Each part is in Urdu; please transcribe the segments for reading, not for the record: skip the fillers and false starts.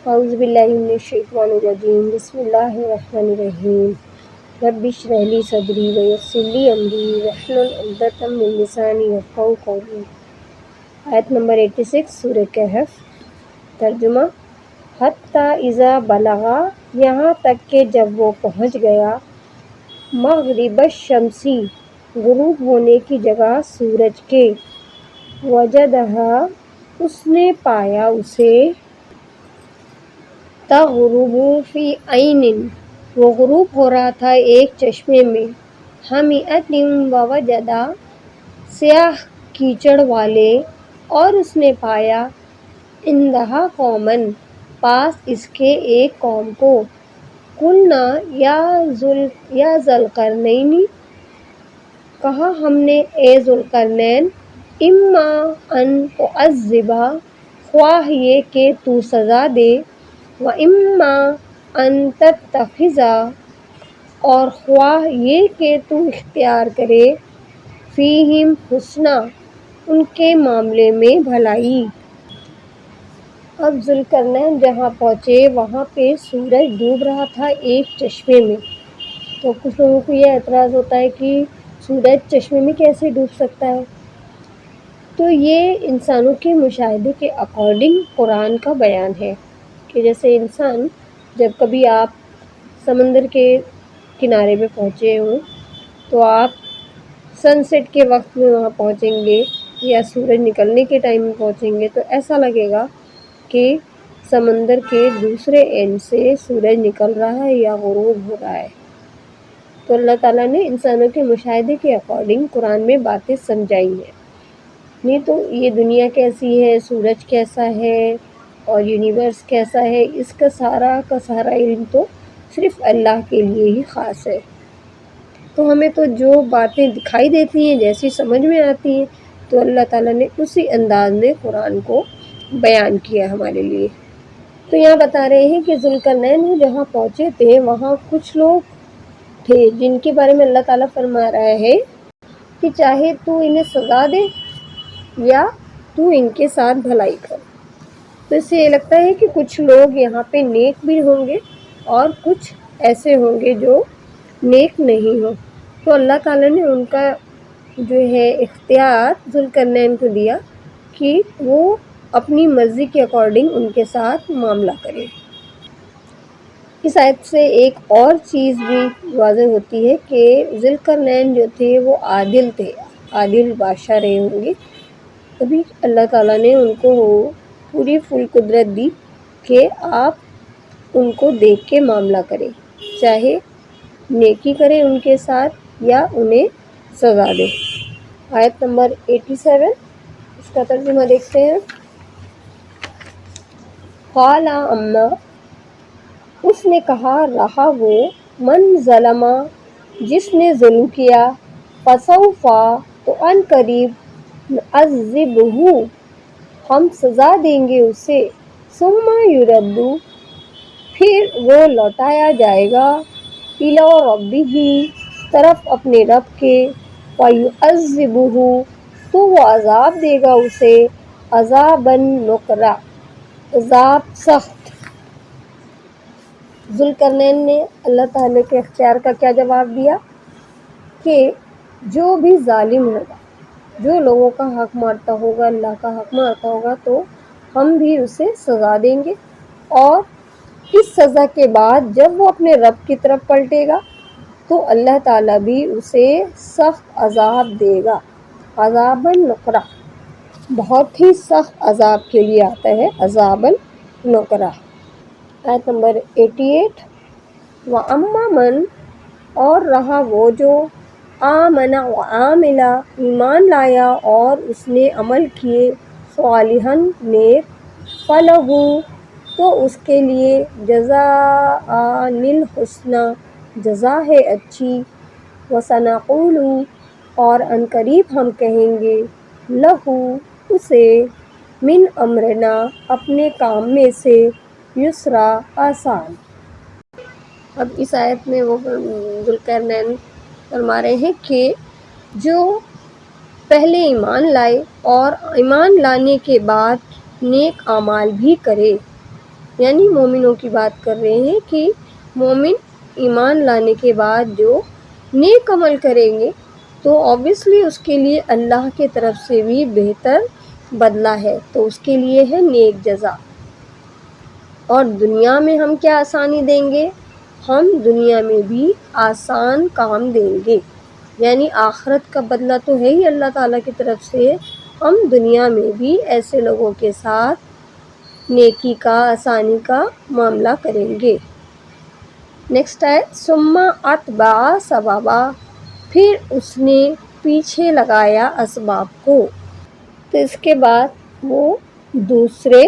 اعوذ باللہ من الشیطان الرجیم بسم اللہ الرحمن الرحیم رب اشرح لی صدری ویسر لی امری واحلل عقدۃ من لسانی یفقہوا قولی۔ آیت نمبر 86 سورہ کہف۔ ترجمہ: حتی اذا بلغا، یہاں تک کہ جب وہ پہنچ گیا، مغرب الشمسی، غروب ہونے کی جگہ سورج کے، وجدہا، اس نے پایا اسے، تغرب فی عین، وہ غروب ہو رہا تھا ایک چشمے میں، حمیئۃ ووجدا، سیاہ کیچڑ والے، اور اس نے پایا، عندہا قوماً، پاس اس کے ایک قوم کو، قلنا یا ذوالقرنین، کہا ہم نے اے ذوالقرنین، اما ان تعذب، خواہ یہ کہ تو سزا دے، و اما ان تتخذ، اور خواہ یہ کہ تو اختیار کرے، فیہم حسنا، ان کے معاملے میں بھلائی۔ اب ذوالقرنین جہاں پہنچے وہاں پہ سورج ڈوب رہا تھا ایک چشمے میں، تو کچھ لوگوں کو یہ اعتراض ہوتا ہے کہ سورج چشمے میں کیسے ڈوب سکتا ہے؟ تو یہ انسانوں کے مشاہدے کے اکارڈنگ قرآن کا بیان ہے کہ جیسے انسان جب کبھی آپ سمندر کے کنارے پہ پہنچے ہوں تو آپ سن سیٹ کے وقت میں وہاں پہنچیں گے یا سورج نکلنے کے ٹائم میں پہنچیں گے تو ایسا لگے گا کہ سمندر کے دوسرے اینڈ سے سورج نکل رہا ہے یا غروب ہو رہا ہے۔ تو اللہ تعالیٰ نے انسانوں کے مشاہدے کے اکارڈنگ قرآن میں باتیں سمجھائی ہیں۔ نہیں تو یہ دنیا کیسی ہے، سورج کیسا ہے اور یونیورس کیسا ہے، اس کا سارا علم تو صرف اللہ کے لیے ہی خاص ہے۔ تو ہمیں تو جو باتیں دکھائی دیتی ہیں، جیسی سمجھ میں آتی ہیں، تو اللہ تعالیٰ نے اسی انداز میں قرآن کو بیان کیا ہمارے لیے۔ تو یہاں بتا رہے ہیں کہ ذوالقرنین وہ جہاں پہنچے تھے وہاں کچھ لوگ تھے جن کے بارے میں اللہ تعالیٰ فرما رہا ہے کہ چاہے تو انہیں سزا دے یا تو ان کے ساتھ بھلائی کر۔ تو اس سے یہ لگتا ہے کہ کچھ لوگ یہاں پہ نیک بھی ہوں گے اور کچھ ایسے ہوں گے جو نیک نہیں ہوں۔ تو اللہ تعالیٰ نے ان کا جو ہے اختیار ذوالقرنین کو دیا کہ وہ اپنی مرضی کے اکارڈنگ ان کے ساتھ معاملہ کرے۔ اس آیت سے ایک اور چیز بھی واضح ہوتی ہے کہ ذوالقرنین جو تھے وہ عادل تھے، عادل بادشاہ رہے ہوں گے، تبھی اللہ تعالیٰ نے ان کو پوری فل قدرت دی کہ آپ ان کو دیکھ کے معاملہ کریں، چاہے نیکی کریں ان کے ساتھ یا انہیں سزا دیں۔ آیت نمبر 87 اس کا ترجمہ دیکھتے ہیں۔ قال اما، اس نے کہا رہا وہ، من ظلم، جس نے ظلم کیا، فسوف، تو ان قریب، نعذبہ، ہم سزا دیں گے اسے، ثم یرد، پھر وہ لوٹایا جائے گا، الی ربہ، طرف اپنے رب کے، فیعذبہ، تو وہ عذاب دے گا اسے، عذابا نکرا، عذاب سخت۔ ذوالقرنین نے اللہ تعالیٰ کے اختیار کا کیا جواب دیا کہ جو بھی ظالم ہوگا، جو لوگوں کا حق مارتا ہوگا، اللہ کا حق مارتا ہوگا، تو ہم بھی اسے سزا دیں گے، اور اس سزا کے بعد جب وہ اپنے رب کی طرف پلٹے گا تو اللہ تعالیٰ بھی اسے سخت عذاب دے گا، عذابا نکرا، بہت ہی سخت عذاب کے لیے آتا ہے عذابا نکرا۔ آیت نمبر 88 وَأَمَّا مَنْ، اور رہا وہ جو، آمن وعامل، ایمان لایا اور اس نے عمل کیے، صالحا، نیک، فَلَهُ، تو اس کے لیے، جزاء الحسنی، جزا ہے اچھی، وَسَنَقُولُ، اور ان قریب ہم کہیں گے، لَهُ، اسے، من امرنا، اپنے کام میں سے، یسرا، آسان۔ اب اس آیت میں وہ ذوالقرنین فرما رہے ہیں کہ جو پہلے ایمان لائے اور ایمان لانے کے بعد نیک اعمال بھی کرے، یعنی مومنوں کی بات کر رہے ہیں کہ مومن ایمان لانے کے بعد جو نیک عمل کریں گے تو آبویسلی اس کے لیے اللہ کی طرف سے بھی بہتر بدلہ ہے، تو اس کے لیے ہے نیک جزا۔ اور دنیا میں ہم کیا آسانی دیں گے؟ ہم دنیا میں بھی آسان کام دیں گے، یعنی آخرت کا بدلہ تو ہے ہی اللہ تعالیٰ کی طرف سے، ہم دنیا میں بھی ایسے لوگوں کے ساتھ نیکی کا، آسانی کا معاملہ کریں گے۔ نیکسٹ ہے ثم اتبع سببا، پھر اس نے پیچھے لگایا اسباب کو، تو اس کے بعد وہ دوسرے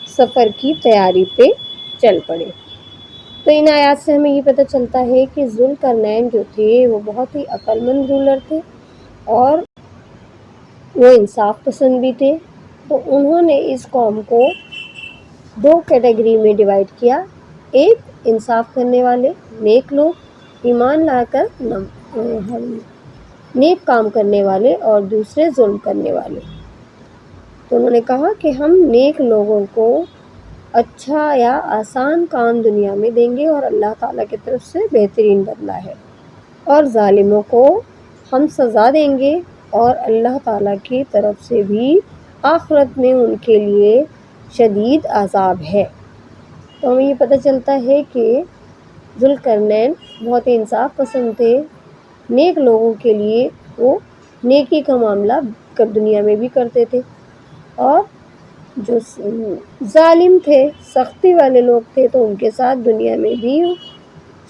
سفر کی تیاری پہ چل پڑے۔ تو ان آیات سے ہمیں یہ پتہ چلتا ہے کہ ذوالقرنین جو تھے وہ بہت ہی عقل مند رولر تھے اور وہ انصاف پسند بھی تھے، تو انہوں نے اس قوم کو دو کیٹیگری میں ڈیوائڈ کیا، ایک انصاف کرنے والے نیک لوگ ایمان لا کر نیک کام کرنے والے، اور دوسرے ظلم کرنے والے۔ تو انہوں نے کہا کہ ہم نیک لوگوں کو اچھا یا آسان کام دنیا میں دیں گے اور اللہ تعالیٰ کی طرف سے بہترین بدلہ ہے، اور ظالموں کو ہم سزا دیں گے اور اللہ تعالیٰ کی طرف سے بھی آخرت میں ان کے لیے شدید عذاب ہے۔ تو ہمیں یہ پتہ چلتا ہے کہ ذوالقرنین بہت ہی انصاف پسند تھے، نیک لوگوں کے لیے وہ نیکی کا معاملہ دنیا میں بھی کرتے تھے، اور جو ظالم تھے، سختی والے لوگ تھے، تو ان کے ساتھ دنیا میں بھی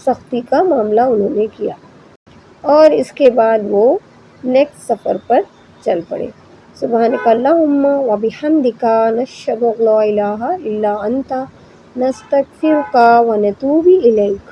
سختی کا معاملہ انہوں نے کیا، اور اس کے بعد وہ نیکسٹ سفر پر چل پڑے۔ سبحانک اللہم و بحمدک نشہد ان لا الہ الا انت نستغفرک و نتوب الیک۔